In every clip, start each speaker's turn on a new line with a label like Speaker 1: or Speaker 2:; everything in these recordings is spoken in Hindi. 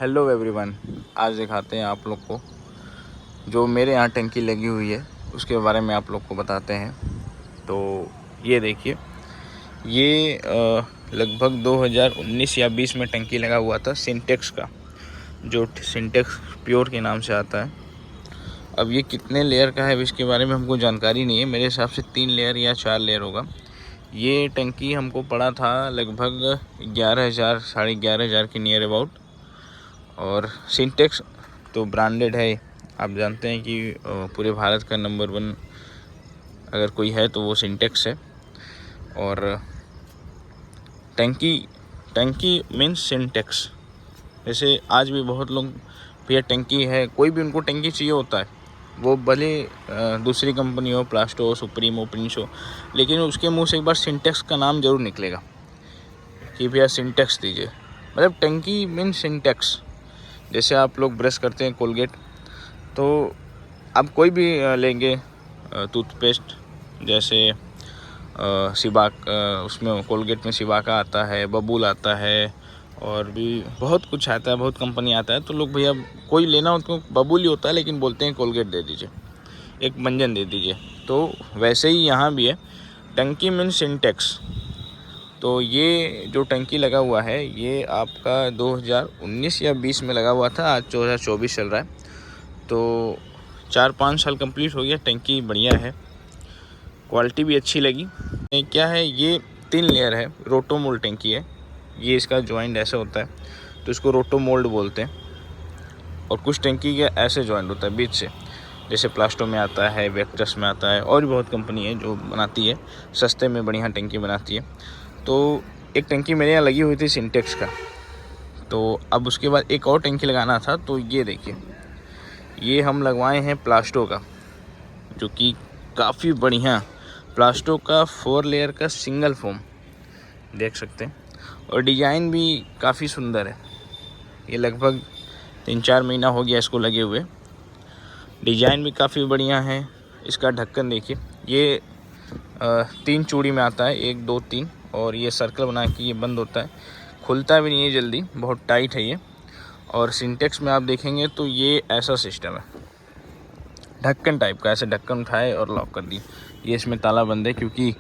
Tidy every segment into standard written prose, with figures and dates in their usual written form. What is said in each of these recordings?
Speaker 1: हेलो एवरीवन, आज दिखाते हैं आप लोग को जो मेरे यहाँ टंकी लगी हुई है उसके बारे में आप लोग को बताते हैं। तो ये देखिए, ये लगभग 2019 या 20 में टंकी लगा हुआ था सिंटेक्स का, जो सिंटेक्स प्योर के नाम से आता है। अब ये कितने लेयर का है इसके बारे में हमको जानकारी नहीं है, मेरे हिसाब से 3 लेयर या 4 लेयर होगा। ये टंकी हमको पड़ा था लगभग 11,000 साढ़े 11,000 के नियर अबाउट। और सिंटेक्स तो ब्रांडेड है, आप जानते हैं कि पूरे भारत का नंबर 1 अगर कोई है तो वो सिंटेक्स है। और टंकी मीन्स सिंटेक्स। जैसे आज भी बहुत लोग भैया टंकी है, कोई भी उनको टंकी चाहिए होता है, वो भले दूसरी कंपनी हो, प्लास्टो हो, सुप्रीम हो, प्रिंस हो, लेकिन उसके मुंह से एक बार सिंटेक्स का नाम जरूर निकलेगा कि भैया सिंटेक्स दीजिए। मतलब टंकी मीन्स सिंटेक्स। जैसे आप लोग ब्रश करते हैं कोलगेट, तो आप कोई भी लेंगे टूथपेस्ट, जैसे सिबाक, उसमें कोलगेट में सिबाका आता है, बबूल आता है, और भी बहुत कुछ आता है, बहुत कंपनी आता है। तो लोग भैया कोई लेना हो तो बबूल ही होता है, लेकिन बोलते हैं कोलगेट दे दीजिए, एक मंजन दे दीजिए। तो वैसे ही यहाँ भी है, टंकी मीन्स सिंटेक्स। तो ये जो टंकी लगा हुआ है ये आपका 2019 या 20 में लगा हुआ था, आज 2024 चल रहा है। तो 4-5 साल कंप्लीट हो गया। टंकी बढ़िया है, क्वालिटी भी अच्छी लगी। क्या है, ये 3 लेयर है, रोटोमोल्ड टंकी है। ये इसका जॉइंट ऐसे होता है तो इसको रोटोमोल्ड बोलते हैं। और कुछ टंकी का ऐसे जॉइंट होता है बीच से, जैसे प्लास्टो में आता है, वेक्टस में आता है, और भी बहुत कंपनी है जो बनाती है, सस्ते में बढ़िया टंकी बनाती है। तो एक टंकी मेरे यहाँ लगी हुई थी सिंटेक्स का। तो अब उसके बाद एक और टंकी लगाना था, तो ये देखिए, ये हम लगवाए हैं प्लास्टो का, जो कि काफ़ी बढ़िया प्लास्टो का 4 लेयर का सिंगल फोम, देख सकते हैं। और डिज़ाइन भी काफ़ी सुंदर है। ये लगभग 3-4 महीना हो गया इसको लगे हुए। डिज़ाइन भी काफ़ी बढ़िया है। इसका ढक्कन देखिए, ये 3 चूड़ी में आता है, 1 2 3, और ये सर्कल बना के ये बंद होता है, खुलता भी नहीं है जल्दी, बहुत टाइट है ये। और सिंटेक्स में आप देखेंगे तो ये ऐसा सिस्टम है, ढक्कन टाइप का, ऐसे ढक्कन उठाए और लॉक कर दिए। ये इसमें ताला बंद है क्योंकि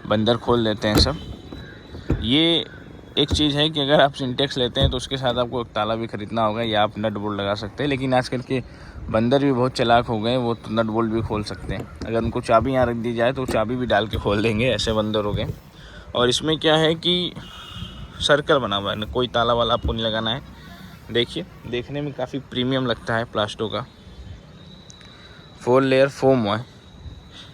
Speaker 1: बंदर खोल लेते हैं सब। ये एक चीज़ है कि अगर आप सिंटेक्स लेते हैं तो उसके साथ आपको एक ताला भी ख़रीदना होगा, या आप नट बोल्ट लगा सकते हैं। लेकिन आजकल के बंदर भी बहुत चालाक हो गए, वो तो नट बोल्ट भी खोल सकते हैं। अगर उनको चाबी यहाँ रख दी जाए तो चाबी भी डाल के खोल देंगे, ऐसे बंदर हो गए। और इसमें क्या है कि सर्कल बना हुआ है, कोई ताला वाला आपको नहीं लगाना है। देखिए, देखने में काफ़ी प्रीमियम लगता है। प्लास्टो का 4 लेयर फोम है।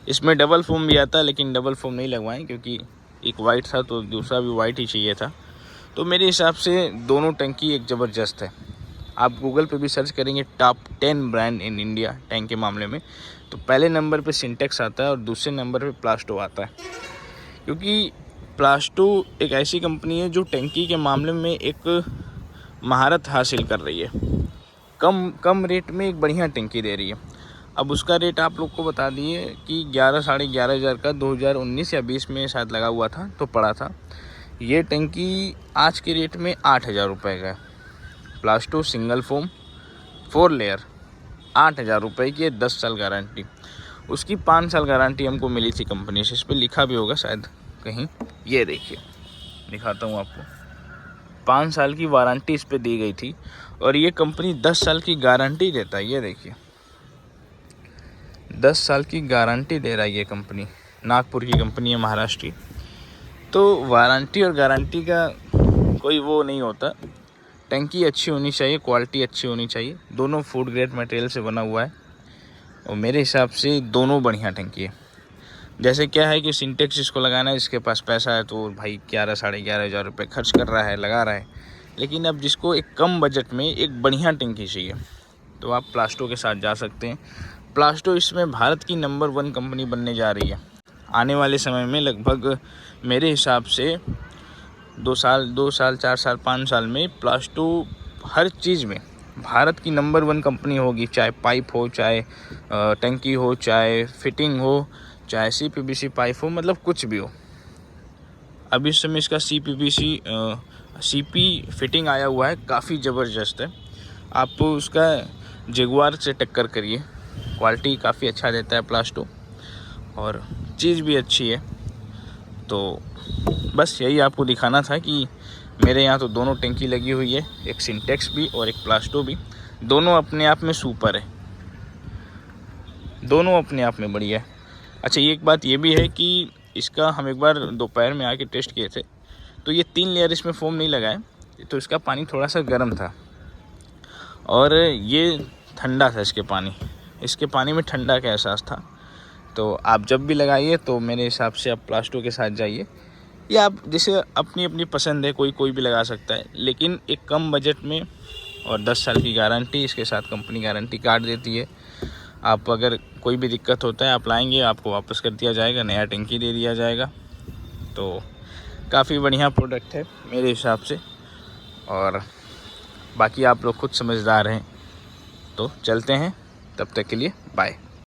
Speaker 1: इसमें डबल फोम भी आता है, लेकिन डबल फोम नहीं लगवाएं क्योंकि एक वाइट था तो दूसरा भी वाइट ही चाहिए था। तो मेरे हिसाब से दोनों टंकी एक ज़बरदस्त है। आप गूगल पे भी सर्च करेंगे top 10 brand in India tank के मामले में, तो पहले नंबर पे सिंटेक्स आता है और दूसरे नंबर पे प्लास्टो आता है। क्योंकि प्लास्टो एक ऐसी कंपनी है जो टंकी के मामले में एक महारत हासिल कर रही है, कम रेट में एक बढ़िया टंकी दे रही है। अब उसका रेट आप लोग को बता दिए कि 11 साढ़े 11,000 का 2019 या 20 में शायद लगा हुआ था, तो पड़ा था। ये टंकी आज के रेट में 8,000 रुपये का है। प्लास्टो सिंगल फोम 4 लेयर 8,000 रुपये की, 10 साल गारंटी। उसकी 5 साल गारंटी हमको मिली थी कंपनी से, इस पर लिखा भी होगा शायद कहीं। ये देखिए, दिखाता हूँ आपको, 5 साल की वारंटी इस पर दी गई थी, और ये कंपनी 10 साल की गारंटी देता है। ये देखिए, 10 साल की गारंटी दे रहा है ये कंपनी, नागपुर की कंपनी है, महाराष्ट्र की। तो वारंटी और गारंटी का कोई वो नहीं होता। टंकी अच्छी होनी चाहिए, क्वालिटी अच्छी होनी चाहिए। दोनों फूड ग्रेड मटेरियल से बना हुआ है, और मेरे हिसाब से दोनों बढ़िया टंकी है। जैसे क्या है कि सिंटेक्स जिसको लगाना है, जिसके पास पैसा है, तो भाई 11 साढ़े 11,000 रुपये खर्च कर रहा है, लगा रहा है। लेकिन अब जिसको एक कम बजट में एक बढ़िया टंकी चाहिए, तो आप प्लास्टो के साथ जा सकते हैं। प्लास्टो इसमें भारत की नंबर 1 कंपनी बनने जा रही है आने वाले समय में। लगभग मेरे हिसाब से 2 साल 4 साल 5 साल में प्लास्टो हर चीज़ में भारत की नंबर 1 कंपनी होगी। चाहे पाइप हो, चाहे टंकी हो, चाहे फिटिंग हो, चाहे CPVC पाइप हो, मतलब कुछ भी हो। अभी इस समय इसका CPVC CP फिटिंग आया हुआ है, काफ़ी ज़बरदस्त है। आप उसका जगुआर से टक्कर करिए, क्वालिटी काफ़ी अच्छा देता है प्लास्टो और चीज़ भी अच्छी है। तो बस यही आपको दिखाना था कि मेरे यहाँ तो दोनों टंकी लगी हुई है, एक सिंटेक्स भी और एक प्लास्टो भी। दोनों अपने आप में सुपर है, दोनों अपने आप में बढ़िया है। अच्छा, एक बात ये भी है कि इसका हम एक बार दोपहर में आके टेस्ट किए थे, तो ये 3 लेयर इसमें फोम नहीं लगा है, तो इसका पानी थोड़ा सा गर्म था और ये ठंडा था। इसके पानी में ठंडा का एहसास था। तो आप जब भी लगाइए तो मेरे हिसाब से आप प्लास्टो के साथ जाइए, या आप जैसे अपनी अपनी पसंद है, कोई भी लगा सकता है, लेकिन एक कम बजट में और 10 साल की गारंटी इसके साथ कंपनी गारंटी कार्ड देती है। आप अगर कोई भी दिक्कत होता है आप लाएंगे, आपको वापस कर दिया जाएगा, नया टंकी दे दिया जाएगा। तो काफ़ी बढ़िया प्रोडक्ट है मेरे हिसाब से। और बाकी आप लोग खुद समझदार हैं। तो चलते हैं, तब तक के लिए बाय।